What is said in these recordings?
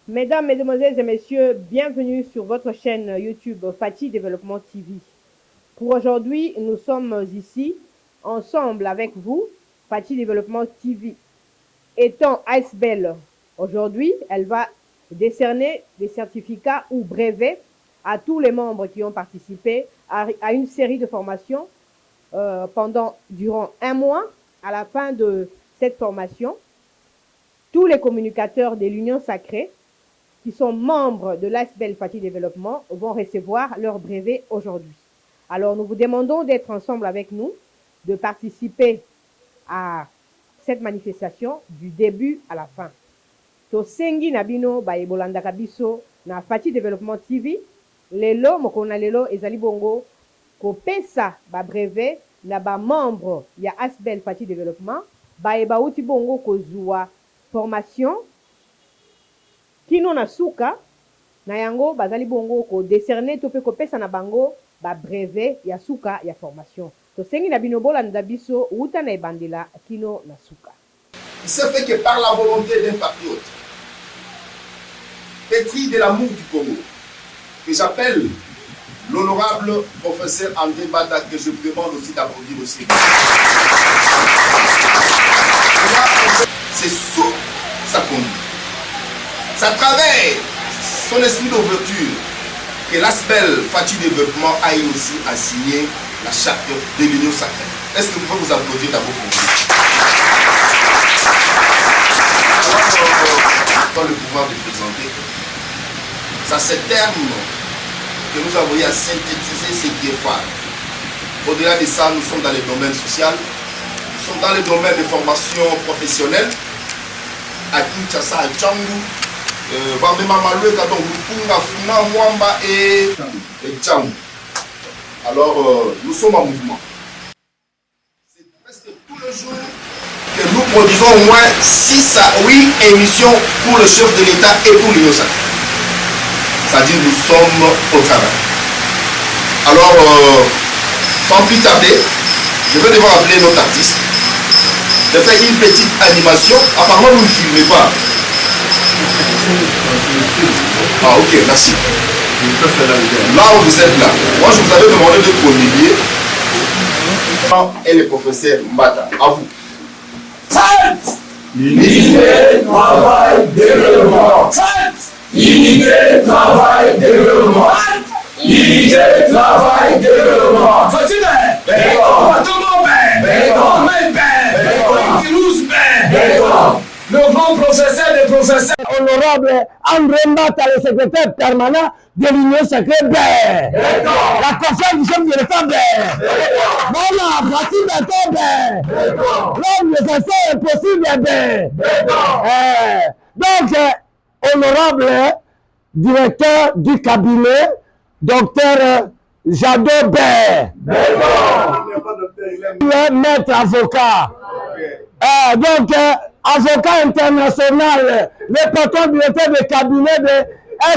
Mesdames, Mesdemoiselles et Messieurs, bienvenue sur votre chaîne YouTube Fati Développement TV. Pour aujourd'hui, nous sommes ici ensemble avec vous, Fati Développement TV. Étant ASBEL, aujourd'hui, elle va décerner des certificats ou brevets à tous les membres qui ont participé à une série de formations durant un mois. À la fin de cette formation, tous les communicateurs de l'Union Sacrée qui sont membres de l'ASBEL Fati Développement vont recevoir leur brevet aujourd'hui. Alors, nous vous demandons d'être ensemble avec nous, de participer à cette manifestation du début à la fin. Tosengi Nabino Bayebolanda Kabiso na Fati Développement TV, lelo mokona lelo ezali bongo kopesa ba brevet na ba membre ya ASBEL Fati Développement bayeba uti bongo kozwa formation kino na suka na yango bazali bongo ko décerner to pe kopesa na bango ba brevet ya suka ya formation. Tosengi na bino bolanda biso uta na ebandela kino na suka. Il se fait que par la volonté d'un patriote, pétri de l'amour du Congo, que j'appelle l'honorable professeur André Bada, que je demande aussi d'applaudir aussi. C'est sous sa conduite. C'est à travers son esprit d'ouverture que l'ASBEL Fati Développement a aussi à signer la charte de l'Union Sacrée. Est-ce que vous pouvez vous applaudir d'abord pour vous? Dans le pouvoir de présenter, ça c'est terme que nous avons eu à synthétiser ce qui est phare. Au-delà de ça, nous sommes dans le domaine social, nous sommes dans le domaine de formation professionnelle, à Kinshasa, à Tchangou, alors, nous sommes en mouvement. C'est presque tous les jours que nous produisons au moins 6 à 8 émissions pour le chef de l'État et pour l'Union Sacrée. C'est-à-dire nous sommes au travail. Alors, sans plus tarder, je vais devoir appeler notre artiste de faire une petite animation. Apparemment, vous ne filmez pas. Ah ok, merci. Là où vous êtes là, moi je vous avais demandé d'être au milieu. Et le professeur Mbata, à vous. Unité, travail, développement. Unité, travail, développement. Unité, travail, développement. Le grand professeur des professeurs. Honorable André Mbata, le secrétaire permanent de l'Union Sacrée, la confiance du chef de l'État, voilà, Fati Développement, l'homme nécessaire est possible, donc, honorable directeur du cabinet, docteur Jadot Bay, maître avocat, donc, avocat international, le patron directeur de cabinet de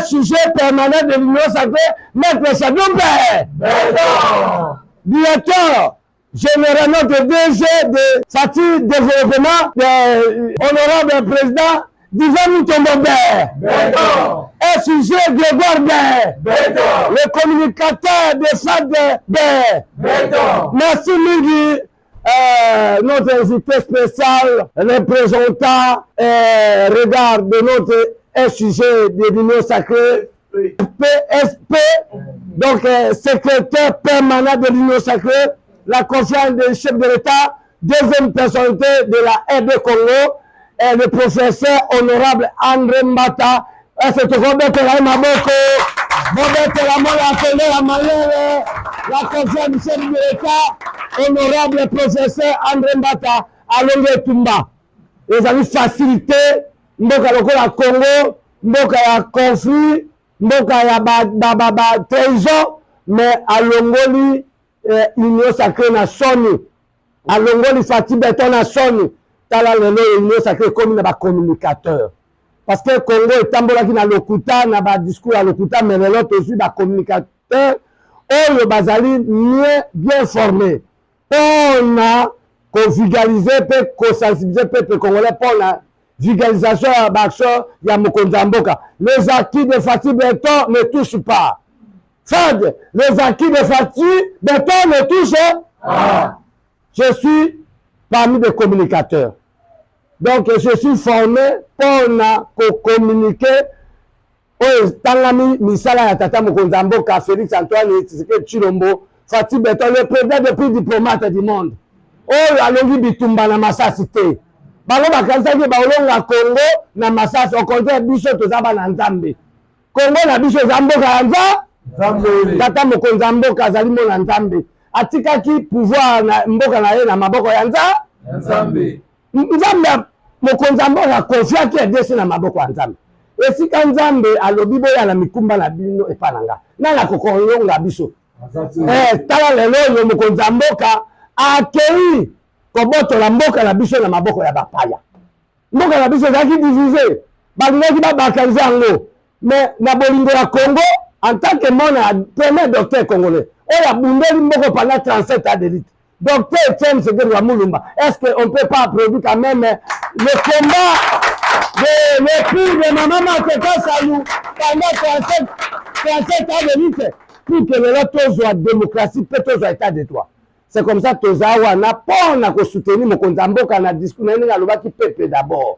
SUG permanent de l'Union Sacrée, maître Jadot Bay, directeur général notre DG de Fati Développement, honorable président Divan Mutombo Bay, SUG Grégoire Bay, le communicateur de FAD Bay, merci Mingi. Notre invité spécial, représentant regard de notre SUG de l'Union Sacrée, PSP, donc secrétaire permanent de l'Union Sacrée, la confiance du chef de l'État, deuxième personnalité de la RD Congo, et le professeur honorable André Mbata, c'est Robert Maboko, Robert la confiance du chef de l'État, honorable professeur André Mbata, Alonge Tumba. Les amis facilité, mboka lokola Congo, mboka ya conflit, mboka ya trahison, mais alongoli Union Sacrée na soni, alongoli Fati Beton na soni, tala lelo Union Sacrée comme na ba communicateur. Parce que Congo est tambolaki na lokuta, na ba discours à lokuta, mais l'autre aussi ba communicateur, le bazali bien formé. On a conjugalisé, peut sensibiliser le peuple congolais pour la vulgarisation ya baction ya mokonzi ya mboka. Les acquis de Fati Beton ne touchent pas. Fad, les acquis de Fati Beton ne touchent pas. Je suis parmi les communicateurs. Donc, je suis formé pour communiquer au Tangami Misala ya Tata mokonzi ya mboka Félix Antoine Tshisekedi Tshilombo, Fati Beton, le président des prix diplomates du monde. Oh, alongi bitumba na Masasi te. Bango bakanisaki baolonga Congo na Masasi, au contraire biso tozaba na Nzambe. Congo na biso eza mboka ya Nzambe. Tata mokonzi ya mboka azali mona Nzambe. Atikaki pouvoir na mboka na ye na maboko ya Nzambe. Nzambe mokonzi ya mboka konfiaki edesi na maboko ya Nzambe. Esika Nzambe alobi boya na mikumba na bino epananga. Nana kokolonga biso. Tala lelo mokonzi ya mboka akei kobotola mboka na biso na maboko ya bapaya. Mboka na biso ezalaki divise. Balingaki babakanize yango. Mais na bolingo ya Congo, en tant que mon premier docteur congolais, oyo abundeli mboko pendant 37 ans d'élite. Docteur Etienne Tshisekedi Mulumba. Est-ce qu'on ne peut pas produire quand même le combat le prix de maman Mateka Salou pendant 37 ans d'élite pour que le taux soit démocratie, peut soit état de droit. C'est comme ça que Tozawa n'a pas soutenir mon Konzamboka na discours na lobaki pepe d'abord.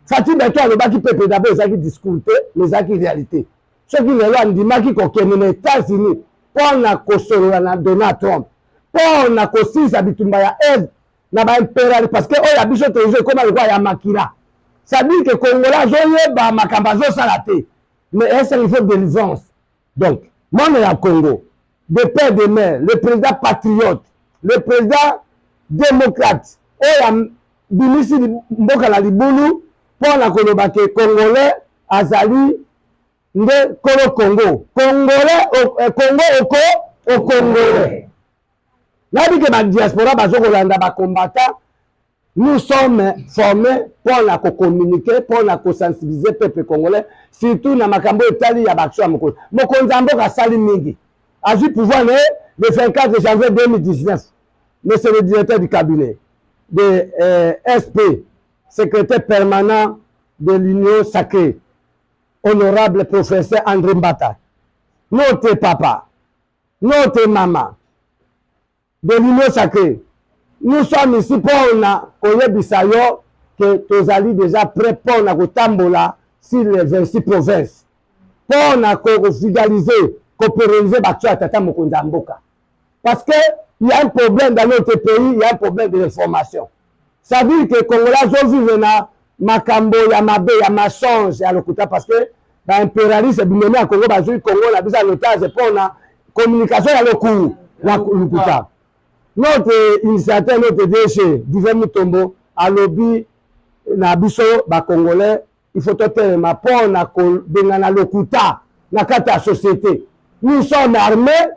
Fati Beton alobaki pepe d'abord ezaki discours mais ezaki réalité. Ce qui lelo andimaki kokende na États-Unis pour na kosolola na Donald Trump. Pour na kosisa bitumba ya aide na ba impérial parce que oya biso tozo comme le ya makira. Ça dit que Congolais zoyeba makambo azosala te. Mais est-ce qu'il faut délivrance? Donc, monde ya Congo, de père de mère, le président patriote, le président démocrate, oya bimisi mboka la libulu pour la kolobake Congolais azali nde kolo Congo. Congolais Congo au Congolais. Là dit que ma diaspora bazokolanda ba combattant, nous sommes formés pour la communiquer, pour la sensibiliser le peuple congolais, surtout dans makambo etali ya baksho mokonzi. Mokonzi ya mboka sali mingi. A eu pouvoir le 24 janvier 2019. Mais c'est le directeur du cabinet de SP, secrétaire permanent de l'Union sacrée, honorable professeur André Mbata, notre papa, notre maman de l'Union sacrée. Nous sommes ici pour Bisayo que Tozali déjà prêt pour Tambola sur les 26 provinces. Pour fidéliser, coopériser Tata mokonzi ya mboka. Parce qu'il y a un problème dans notre pays, il y a un problème de l'information. Ça veut dire que les Congolais vivent dans Makambo, Yamabe, Yamasonge, Yalokuta, parce que l'impérialisme est bien à Congo, le Congo a besoin de notage pour la communication à Yalokuta. Notre initiateur, notre DG, Divin Mutombo, à lobby, na biso, ba Congolais, il faut totalement pour na bengana lokuta, na kata société. Nous sommes armés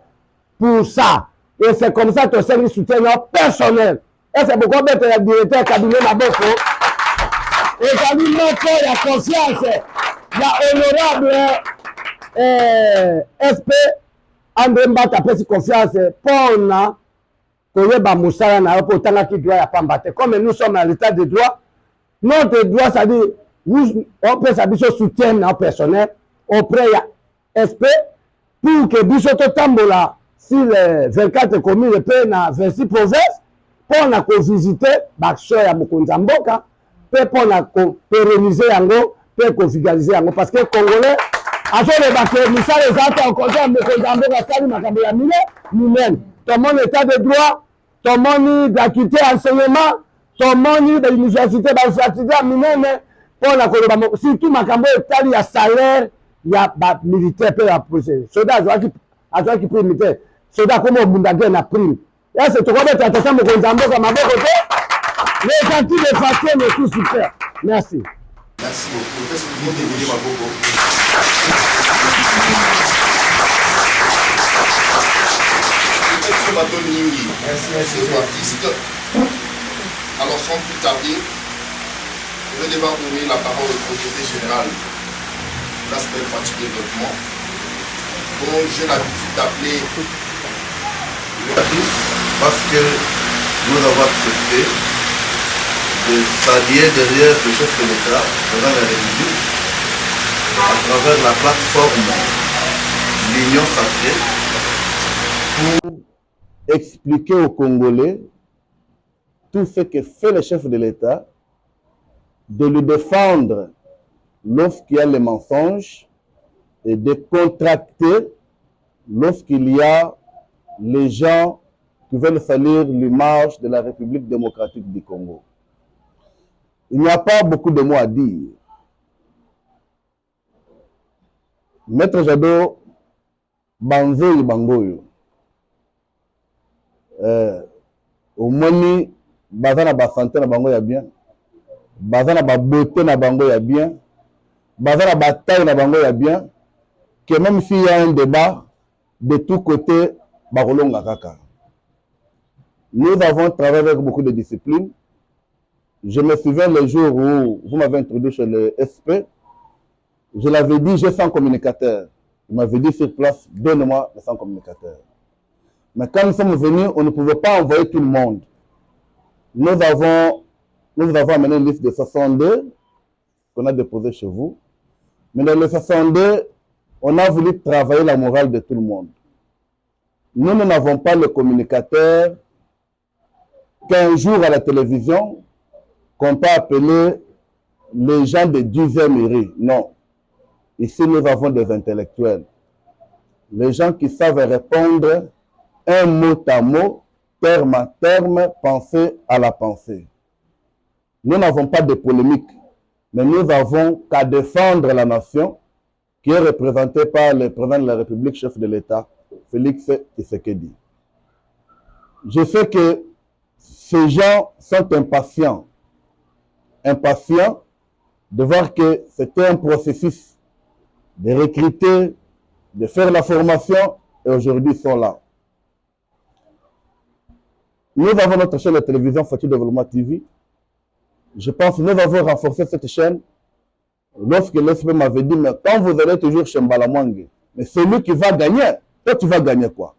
pour ça. Et c'est comme ça que c'est un soutien personnel. Et c'est pourquoi le directeur cabinet Maboko, et quand il y a confiance, il y a honorable SP, André Mbata a confiance pour na comme nous sommes à l'état de droit, notre droit, c'est-à-dire, on peut s'habiller soutien en personnel auprès de SP pour que Bissoto Tambola, si les 24 communes le pays dans 26 provinces, pour visiter Bakso et mokonzi ya mboka, pour pérenniser yango, pour vulgariser yango. Parce que les Congolais, à ce que nous sommes les actes en contraire, mokonzi ya mboka, sali makambo ya mine, nous-mêmes, tout mon état de droit, ton moni d'acuité enseignement, ton moni de l'université d'université minene pour la Colombie. Surtout makambo etali ya salaire, il y a militaire pour la procédure. Soldat qui prime militaire. Soldat comme Bundagé na prime. Et c'est tout comme attention mokonzi ya mboka maboko te. Les gentils de façon est tout super. Merci. Merci beaucoup. Qu'est-ce que vous voulez Maboko? Merci artiste. Alors sans plus tarder, je vais devoir donner la parole au secrétaire général de l'aspect Fati Développement, dont j'ai l'habitude d'appeler le parce que nous avons accepté de s'allier derrière le chef de l'État, de la République, à travers la plateforme l'Union Sacrée, pour expliquer aux Congolais tout ce que fait le chef de l'État, de le défendre lorsqu'il y a les mensonges et de contracter lorsqu'il y a les gens qui veulent salir l'image de la République démocratique du Congo. Il n'y a pas beaucoup de mots à dire. Maître Jadot, Banzo et Bangoyo. Au moins, Bazana ba santé na bango ya bien. Bazana ba beauté na bango ya bien. Bazana ba taille na bango ya bien. Que même s'il y a un débat, de tous côtés, Barolonga kaka. Nous avons travaillé avec beaucoup de disciplines. Je me souviens le jour où vous m'avez introduit chez le SP. Je l'avais dit, j'ai 100 communicateurs. Il m'avait dit sur place, donne-moi les 100 communicateurs. Mais quand nous sommes venus, on ne pouvait pas envoyer tout le monde. Nous avons amené une liste de 62 qu'on a déposée chez vous. Mais dans les 62, on a voulu travailler la morale de tout le monde. Nous n'avons pas le communicateur qu'un jour à la télévision qu'on peut appeler les gens de 10e mairie. Non. Ici, nous avons des intellectuels. Les gens qui savent répondre un mot à mot, terme à terme, pensée à la pensée. Nous n'avons pas de polémique, mais nous avons qu'à défendre la nation qui est représentée par le président de la République, chef de l'État, Félix Tshisekedi. Je sais que ces gens sont impatients de voir que c'était un processus de recruter, de faire la formation, et aujourd'hui ils sont là. Nous avons notre chaîne de télévision Fati Développement TV. Je pense que nous avons renforcé cette chaîne lorsque l'SP m'avait dit, mais quand vous allez toujours chez Mbalamwangé, mais celui qui va gagner, toi tu vas gagner quoi?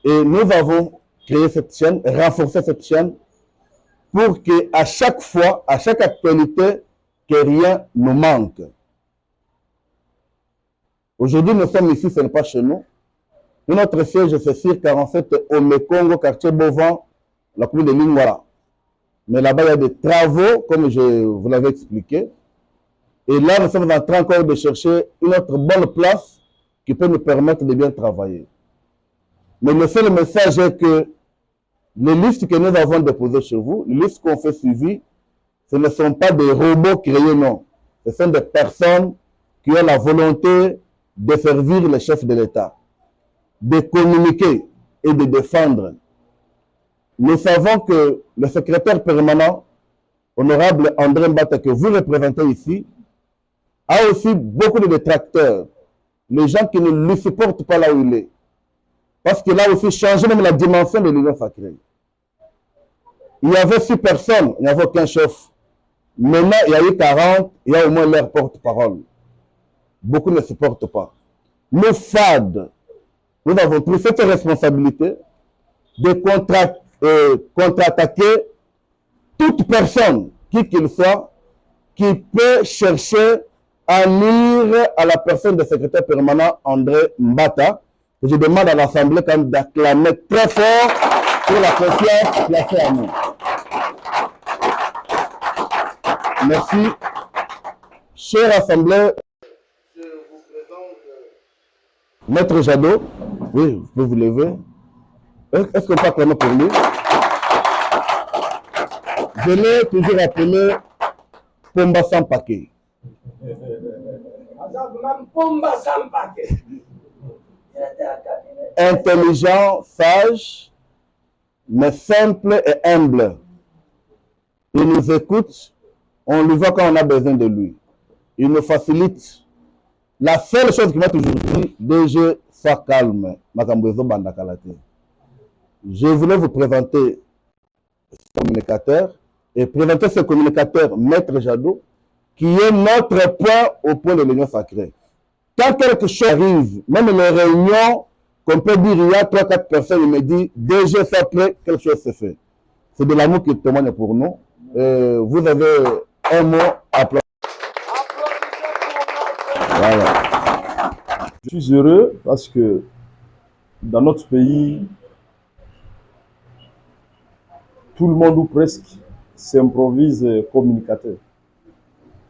Et nous avons créé cette chaîne, renforcé cette chaîne pour qu'à chaque fois, à chaque actualité, que rien ne manque. Aujourd'hui, nous sommes ici, ce n'est pas chez nous. Notre siège, c'est sur 47 au Mekongo, quartier Bovan, la commune de Lingwara. Mais là-bas, il y a des travaux, comme je vous l'avais expliqué. Et là, nous sommes en train encore de chercher une autre bonne place qui peut nous permettre de bien travailler. Mais le seul message est que les listes que nous avons déposées chez vous, les listes qu'on fait suivi, ce ne sont pas des robots créés, non. Ce sont des personnes qui ont la volonté de servir le chef de l'État, de communiquer et de défendre. Nous savons que le secrétaire permanent, honorable André Mbata, que vous représentez ici, a aussi beaucoup de détracteurs, les gens qui ne le supportent pas là où il est. Parce qu'il a aussi changé même la dimension de l'Union sacrée. Il y avait 6 personnes, il n'y avait aucun chef. Maintenant, il y a eu 40, il y a au moins leur porte-parole. Beaucoup ne supportent pas. Nous, FAD, nous avons pris cette responsabilité de contre-attaquer toute personne, qui qu'il soit, qui peut chercher à nuire à la personne du secrétaire permanent André Mbata. Je demande à l'Assemblée quand même d'acclamer très fort pour la confiance placée à nous. Merci. Chère Assemblée, je vous présente Maître Jadot. Oui, vous pouvez vous lever. Est-ce qu'on peut acclamer pour lui? Je l'ai toujours appelé Pomba sans paquet. Intelligent, sage, mais simple et humble. Il nous écoute, on lui voit quand on a besoin de lui. Il nous facilite. La seule chose qui m'a toujours dit, DG, sois calme. Je voulais vous présenter ce communicateur et présenter ce communicateur, Maître Jadot, qui est notre point au point de l'Union sacrée. Quand quelque chose arrive, même les réunions, qu'on peut dire, il y a 3-4 personnes, il me dit, DG, ça prêt, quelque chose se fait. C'est de l'amour qui témoigne pour nous. vous avez un mot à placer. Voilà. Je suis heureux parce que dans notre pays, tout le monde ou presque s'improvise communicateur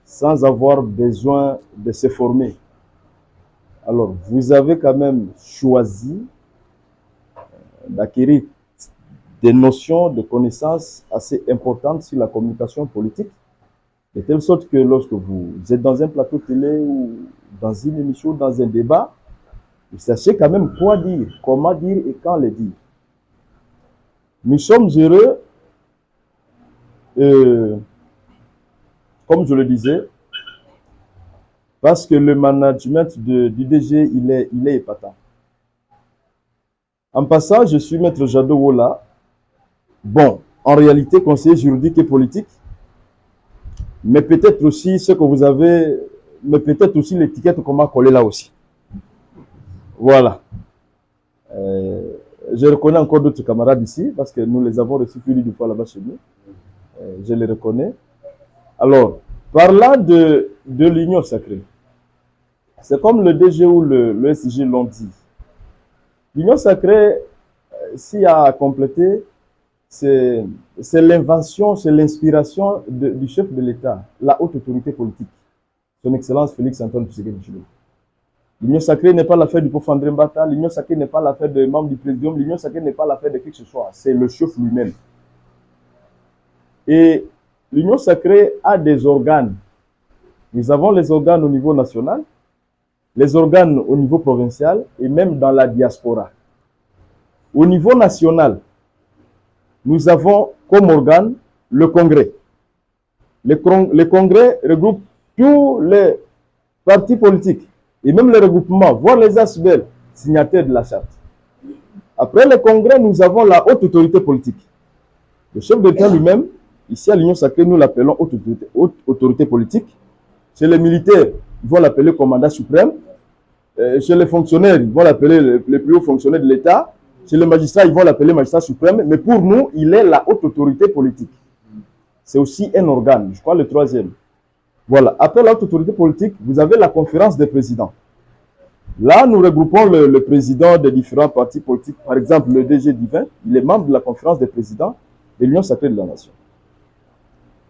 sans avoir besoin de se former. Alors, vous avez quand même choisi d'acquérir des notions, de connaissances assez importantes sur la communication politique, de telle sorte que lorsque vous êtes dans un plateau télé ou dans une émission, dans un débat, vous sachez quand même quoi dire, comment dire et quand le dire. Nous sommes heureux, comme je le disais, parce que le management du DG, il est épatant. En passant, je suis Maître Jado Wola. Bon, en réalité, conseiller juridique et politique, mais peut-être aussi ce que vous avez, mais peut-être aussi l'étiquette qu'on m'a collée là aussi. Voilà. Je reconnais encore d'autres camarades ici, parce que nous les avons reçus plus d'une fois là-bas chez nous. Je les reconnais. Alors, parlant de l'union sacrée, c'est comme le DG ou le SIG l'ont dit. L'union sacrée, s'il y a à compléter, c'est l'invention, c'est l'inspiration du chef de l'État, la haute autorité politique, son Excellence Félix-Antoine Tshisekedi Tshilombo. L'union sacrée n'est pas l'affaire du pauvre André Mbata, l'union sacrée n'est pas l'affaire des membres du président, l'union sacrée n'est pas l'affaire de qui que ce soit, c'est le chef lui-même. Et l'union sacrée a des organes. Nous avons les organes au niveau national, les organes au niveau provincial et même dans la diaspora. Au niveau national, nous avons comme organe le Congrès. Le Congrès regroupe tous les partis politiques et même les regroupements, voire les ASBEL, signataires de la charte. Après le Congrès, nous avons la haute autorité politique. Le chef d'État lui-même, ici à l'Union sacrée, nous l'appelons haute autorité politique. Chez les militaires, ils vont l'appeler commandant suprême. Chez les fonctionnaires, ils vont l'appeler les plus hauts fonctionnaires de l'État. Chez les magistrats, ils vont l'appeler magistrat suprême. Mais pour nous, il est la haute autorité politique. C'est aussi un organe, je crois le troisième. Voilà. Après la haute autorité politique, vous avez la conférence des présidents. Là, nous regroupons le président des différents partis politiques. Par exemple, le DG Divin, il est membre de la conférence des présidents de l'Union sacrée de la nation.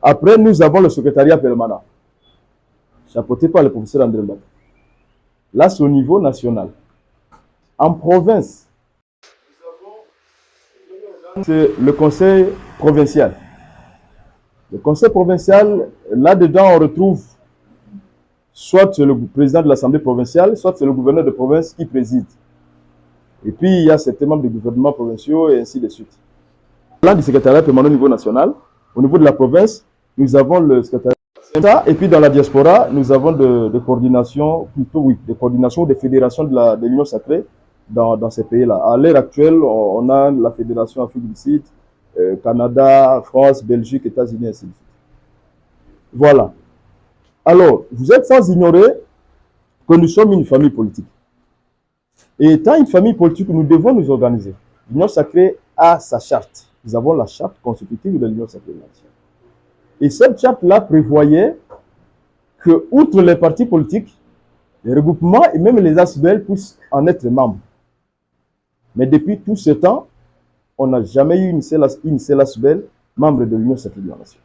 Après, nous avons le secrétariat permanent, chapeauté par le professeur André Mbata. Là, c'est au niveau national. En province, c'est le conseil provincial. Le conseil provincial, là-dedans, on retrouve soit c'est le président de l'Assemblée provinciale, soit c'est le gouverneur de province qui préside. Et puis, il y a certains membres du gouvernement provinciaux et ainsi de suite. Là, du secrétariat permanent au niveau national, au niveau de la province, nous avons le secrétariat. Et puis, dans la diaspora, nous avons des coordinations, plutôt, oui, des coordinations, des fédérations de l'Union sacrée dans ces pays-là. À l'heure actuelle, on a la Fédération Afrique du Sud, Canada, France, Belgique, États-Unis, ainsi de suite. Voilà. Alors, vous êtes sans ignorer que nous sommes une famille politique. Et étant une famille politique, nous devons nous organiser. L'Union sacrée a sa charte. Nous avons la charte constitutive de l'Union sacrée. Et cette charte-là prévoyait que, outre les partis politiques, les regroupements et même les ASBEL puissent en être membres. Mais depuis tout ce temps, on n'a jamais eu une seule ASBEL membre de l'Union sacrée de la nation.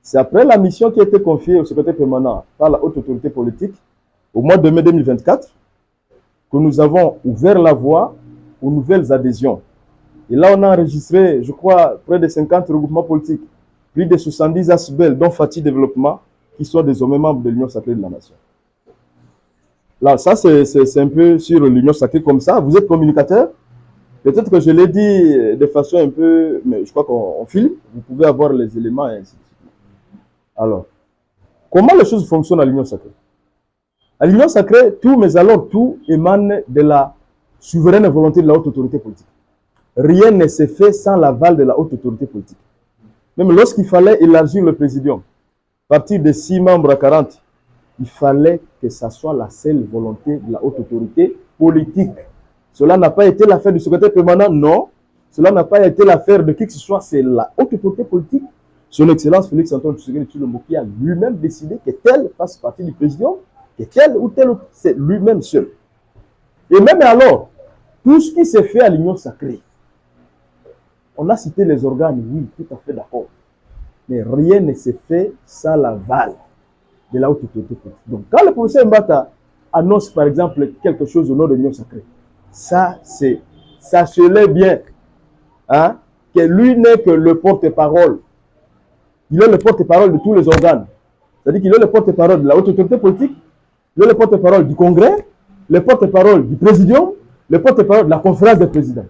C'est après la mission qui a été confiée au secrétaire permanent par la haute autorité politique, au mois de mai 2024, que nous avons ouvert la voie aux nouvelles adhésions. Et là, on a enregistré, je crois, près de 50 regroupements politiques, plus de 70 ASBEL, dont Fatih Développement, qui sont désormais membres de l'Union sacrée de la nation. Là, ça, c'est un peu sur l'Union sacrée comme ça. Vous êtes communicateur. Peut-être que je l'ai dit de façon un peu, mais je crois qu'on filme. Vous pouvez avoir les éléments et ainsi de suite. Alors, comment les choses fonctionnent à l'Union sacrée? À l'Union sacrée, tout, mais alors tout émane de la souveraine volonté de la haute autorité politique. Rien ne s'est fait sans l'aval de la haute autorité politique. Même lorsqu'il fallait élargir le présidium, partir de 6 membres à 40, il fallait que ça soit la seule volonté de la haute autorité politique. Cela n'a pas été l'affaire du secrétaire permanent, non. Cela n'a pas été l'affaire de qui que ce soit, c'est la haute autorité politique Son Excellence Félix Antoine Tshisekedi Tshilombo qui a lui-même décidé que tel fasse partie du président, que tel ou tel autre, c'est lui-même seul. Et même alors, tout ce qui s'est fait à l'Union sacrée, on a cité les organes, oui, tout à fait d'accord. Mais rien ne s'est fait sans l'aval de la haute autorité politique. Donc, quand le professeur Mbata annonce, par exemple, quelque chose au nom de l'Union sacrée, ça, c'est, sachez-le bien, hein, que lui n'est que le porte-parole. Il est le porte-parole de tous les organes. C'est-à-dire qu'il est le porte-parole de la haute autorité politique, il est le porte-parole du Congrès, le porte-parole du Présidium, le porte-parole de la conférence des présidents.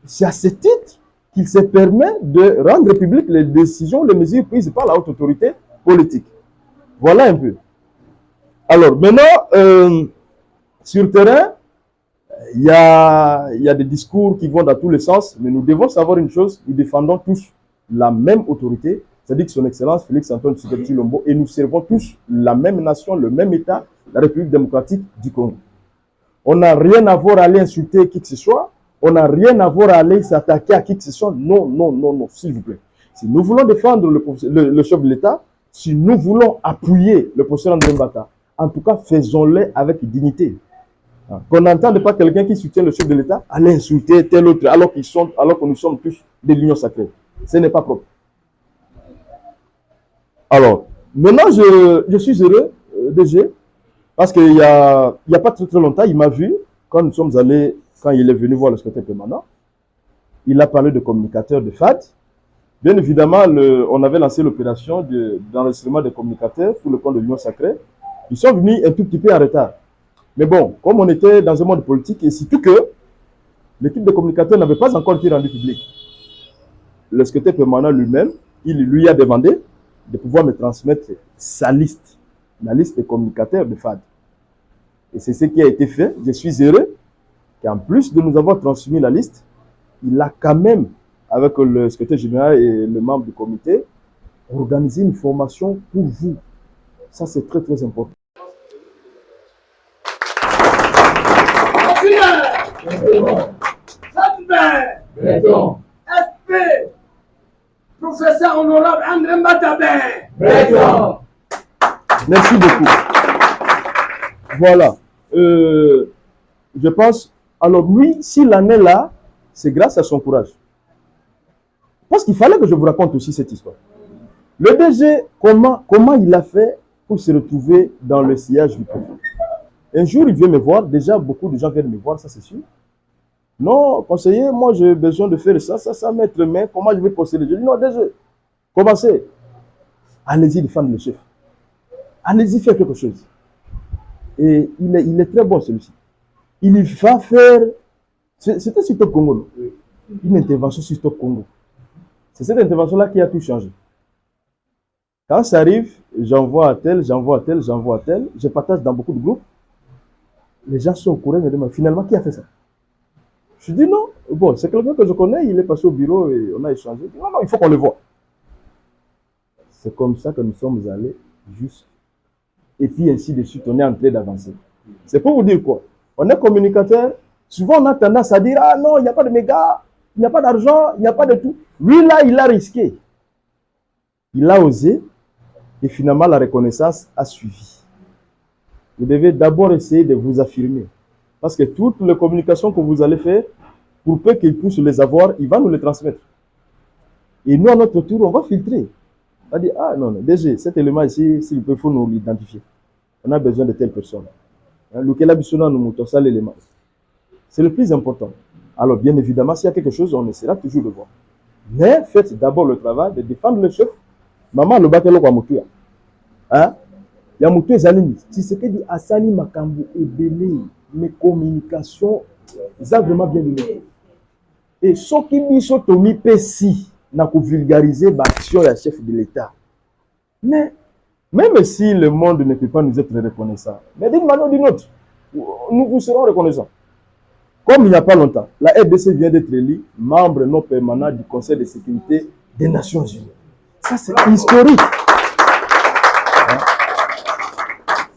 C'est à ce titre qu'il se permet de rendre publiques les décisions, les mesures prises par la haute autorité politique. Voilà un peu. Alors, maintenant, sur le terrain, il y a des discours qui vont dans tous les sens, mais nous devons savoir une chose, nous défendons tous la même autorité, c'est-à-dire que son Excellence Félix Antoine Tshisekedi Tshilombo, et nous servons tous la même nation, le même État, la République démocratique du Congo. On n'a rien à voir à aller insulter qui que ce soit, on n'a rien à voir à aller s'attaquer à qui que ce soit, non, non, non, non, s'il vous plaît. Si nous voulons défendre le chef de l'État, si nous voulons appuyer le professeur André Mbata, en tout cas, faisons-le avec dignité. Qu'on n'entende pas quelqu'un qui soutient le chef de l'État aller insulter tel autre, alors que nous sommes tous de l'Union sacrée. Ce n'est pas propre. Alors, maintenant, je suis heureux, DG, parce qu'il n'y a pas très longtemps, il m'a vu, quand nous sommes allés, quand il est venu voir le secrétaire permanent, il a parlé de communicateurs de FAD. Bien évidemment, on avait lancé l'opération d'enregistrement des communicateurs pour le compte de l'Union sacrée. Ils sont venus un tout petit peu en retard. Mais bon, comme on était dans un monde politique, et surtout que l'équipe de communicateurs n'avait pas encore été rendue publique, le secrétaire permanent lui-même, il lui a demandé de pouvoir me transmettre sa liste, la liste des communicateurs de FAD. Et c'est ce qui a été fait. Je suis heureux qu'en plus de nous avoir transmis la liste, il a quand même, avec le secrétaire général et le membre du comité, organisé une formation pour vous. Ça, c'est très, très important. Professeur honorable André Mbata. Merci beaucoup. Voilà. Je pense, alors lui, s'il en est là, c'est grâce à son courage. Parce qu'il fallait que je vous raconte aussi cette histoire. Le DG, comment il a fait pour se retrouver dans le sillage du préfet? Un jour, il vient me voir. Déjà, beaucoup de gens viennent me voir, ça c'est sûr. Non, conseiller, moi j'ai besoin de faire ça, mettre main. Comment je vais procéder? Je dis non, DG, commencez. Allez-y défendre le chef. Allez-y faire quelque chose. Et il est très bon celui-ci. Il va faire... C'était sur Top Congo, non? Une intervention sur Top Congo. C'est cette intervention-là qui a tout changé. Quand ça arrive, j'envoie à tel, je partage dans beaucoup de groupes. Les gens sont au courant et me demandent finalement qui a fait ça. Je dis non, bon, c'est quelqu'un que je connais, il est passé au bureau et on a échangé. Non, il faut qu'on le voie. C'est comme ça que nous sommes allés juste. Et puis ainsi de suite, on est en train d'avancer. C'est pour vous dire quoi? On est communicateur. Souvent, on a tendance à dire ah non, il n'y a pas de méga, il n'y a pas d'argent, il n'y a pas de tout. Lui, là, il a risqué. Il a osé. Et finalement, la reconnaissance a suivi. Vous devez d'abord essayer de vous affirmer. Parce que toutes les communications que vous allez faire, pour peu qu'il puisse les avoir, il va nous les transmettre. Et nous, à notre tour, on va filtrer. On va dire, ah non, déjà, cet élément ici, s'il peut, il faut nous l'identifier. On a besoin de telle personne. C'est le plus important. Alors, bien évidemment, s'il y a quelque chose, on essaiera toujours de voir. Mais faites d'abord le travail de défendre le chef. Maman, le bakelo kwa mutuya. Hein? Ya mutuya zalimi. Si c'est que dit Asani Makambu et Belé, mes communications, ils ont vraiment bien donné. Et ce qui biso tomi pesi, n'a qu'à vulgariser l'action du chef de l'État. Mais, même si le monde ne peut pas nous être reconnaissant, mais d'une manière ou d'une autre, nous vous serons reconnaissants. Comme il n'y a pas longtemps, la RDC vient d'être élue membre non permanent du Conseil de sécurité des Nations Unies. Ça, c'est historique.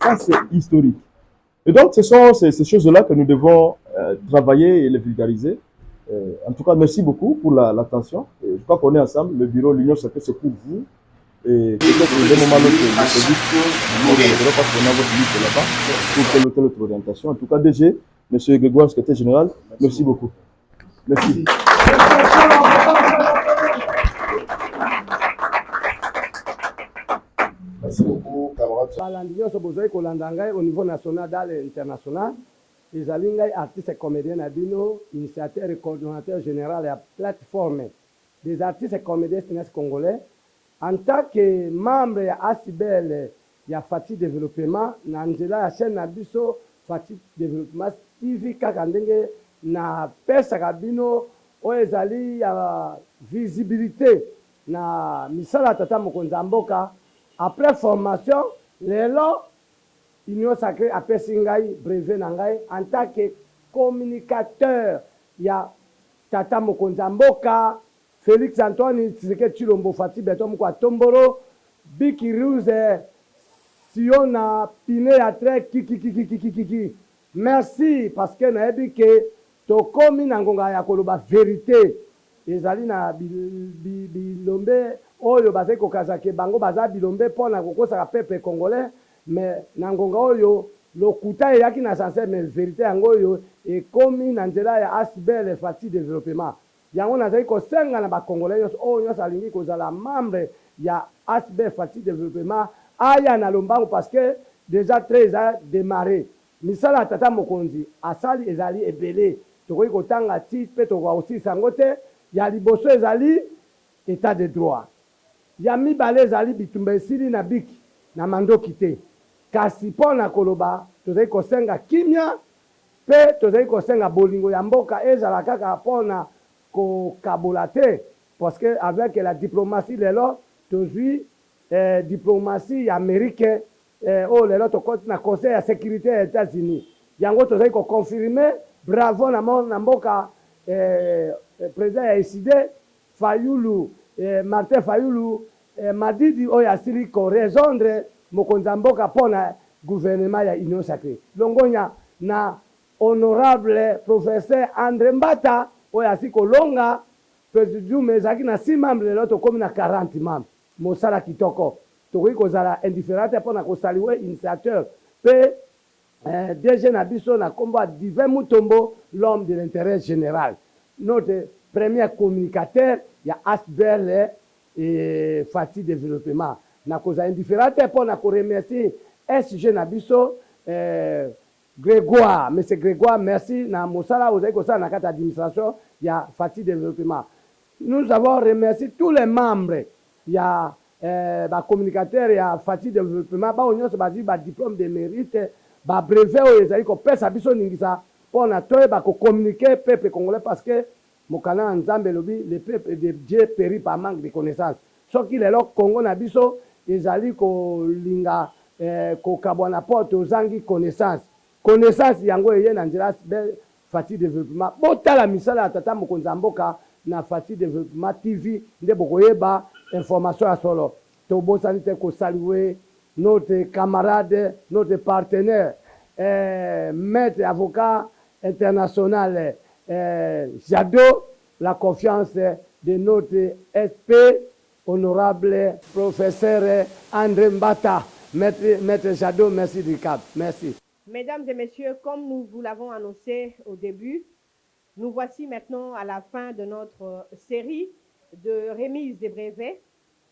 Ça, c'est historique. Et donc, ce sont ces choses-là que nous devons travailler et les vulgariser. En tout cas, merci beaucoup pour l'attention. Je crois qu'on est ensemble. Le bureau L'Union Sacrée, c'est pour vous. Et peut-être que d'un moment à l'autre, là-bas pour telle ou telle autre orientation. En tout cas, DG, M. Grégoire, secrétaire général, merci beaucoup. Merci. Merci beaucoup, camarade. balandi nyonso bozali kolanda ngai au niveau national dans l'international ezali ngai artiste et comédien na bino initiateur et coordonnateur général ya plateforme des artistes et comédiens cinéastes congolais en tant que membre ya asibel ya Fati développement na nzela ya chaîne na biso Fati développement TV kaka ndenge na pesaka bino oyo ezali ya visibilité na misala ya tata mokonzi ya mboka. Après formation, lelo Union Sacrée apesi ngai brevet na ngai en tant que communicateur ya tata mokonzi ya mboka Félix Antoine Tshisekedi Tshilombo Fati Beto Moko Tomboro Biki Ruse Siona Pine ya tre kiki. Merci parce que nayebi ke tokomi na ngonga ya koloba vérité ezali na bilombe oyo bazali kokazaki bango baza bilombe mpona kokosaka peuple congolais mais na ngonga oyo lokuta eyaki na sanse mais vérité yango oyo ekomi na nzela ya asibel Fati développement yango nazali kosenga na bakongolais nyonso oyo nyonso alingi kozala membre ya asibel Fati développement aya na lombango parce que déjà très eza démarré misala ya tata mokonzi asali ezali ebele tokoki kotanga ti mpe tokoka kosilisa yango te ya liboso ezali état de droit ya mibale ezali bitumba esili na biki na mandoki te kasi mpo na koloba tozali kosenga kimia mpe tozali kosenga bolingo ya mboka ezala kaka mpona kokabola te parce que avec la diplomatie lelo tozwi diplomatie ya américain oyo lelo tokoti na conseil ya sécurité ya états-unis yango tozali koconfirme bravo na mboka président ya eside Fayulu Martin Fayulu Madidi oyo asili koresondre mokonzi ya mboka mpona gouvernement ya Union Sacrée longonya na honorable professeur André Mbata oyo asili kolonga presidium ezalaki na 6 membre lelo tokomi na 40 membre mosala kitoko tokoki kozala indifférent te mpona kosaliwe initiateur mpe DG na biso na kombo ya Divin Mutombo l'homme de l'intérêt général notre premier communicateur ya asbel et Fati développement na koza indifférent te mpona koremercier SG na biso Grégoire monsieur Grégoire merci na mosala ozali kosala na kati administration ya Fati développement. Nous avons remercié tous les membres ya communicateurs ya Fati développement bao nyonso bazwi ba diplôme de mérite ba brevet oyo ezali kopesa biso ningisa mpona toyeba kocommuniquer peuple congolais parce que mokana ya nzambe elobi le peuple de Dieu périt par manque de connaissance soki lelo Congo na biso ezali kolinga kokabwana mpo tozangi connaissance yango eye na nzela Fati développement botala misala ya tata mokonzi ya mboka na Fati développement TV nde bokoyeba information ya solo tobosani te kosaluer notre camarade notre partenaire maître avocat international Jado la confiance de notre SP honorable professeur André Mbata maître Jado merci du cap merci. Mesdames et messieurs, comme nous vous l'avons annoncé au début, nous voici maintenant à la fin de notre série de remise des brevets.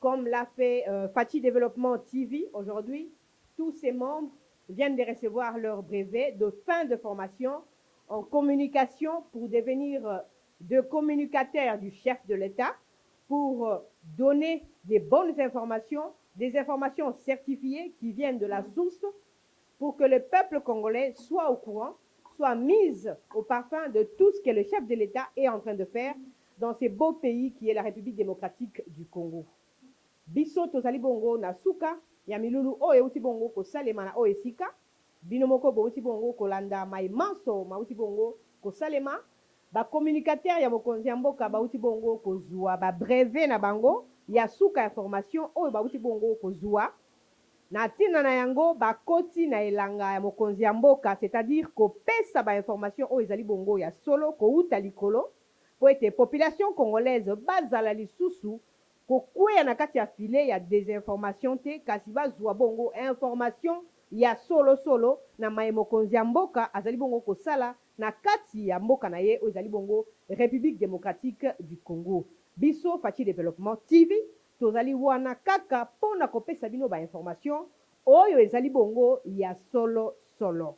Comme l'a fait Fati Développement TV aujourd'hui, tous ses membres viennent de recevoir leur brevet de fin de formation en communication pour devenir de communicateurs du chef de l'État, pour donner des bonnes informations, des informations certifiées qui viennent de la source, pour que le peuple congolais soit au courant, soit mis au parfum de tout ce que le chef de l'État est en train de faire dans ce beau pays qui est la République démocratique du Congo. Biso tozali bongo na suka ya milulu oyo euti bongo kosalema na oyo esika bino moko bouti bongo kolanda mai manso mauti bongo kosalema ba communicateur ya mokonzi ya mboka bauti bongo kozwa ba brevet na bango ya suka ya formation oyo bauti bongo kozwa na tina na yango bakoti na elanga ya mokonzi ya mboka, c'est-à-dire kopesa ba information oyo ezali bongo ya solo kouta likolo po ete population congolaise bazala lisusu kokwea na kati ya file ya désinformation te kasi bazwa bongo information ya solo na mokonzi ya mboka azali bongo kosala na kati ya mboka na ye oyo ezali bongo République démocratique du Congo. Biso Fachi Développement TV tozali wana kaka mpona kopesa bino ba information oyo ezali bongo ya solo.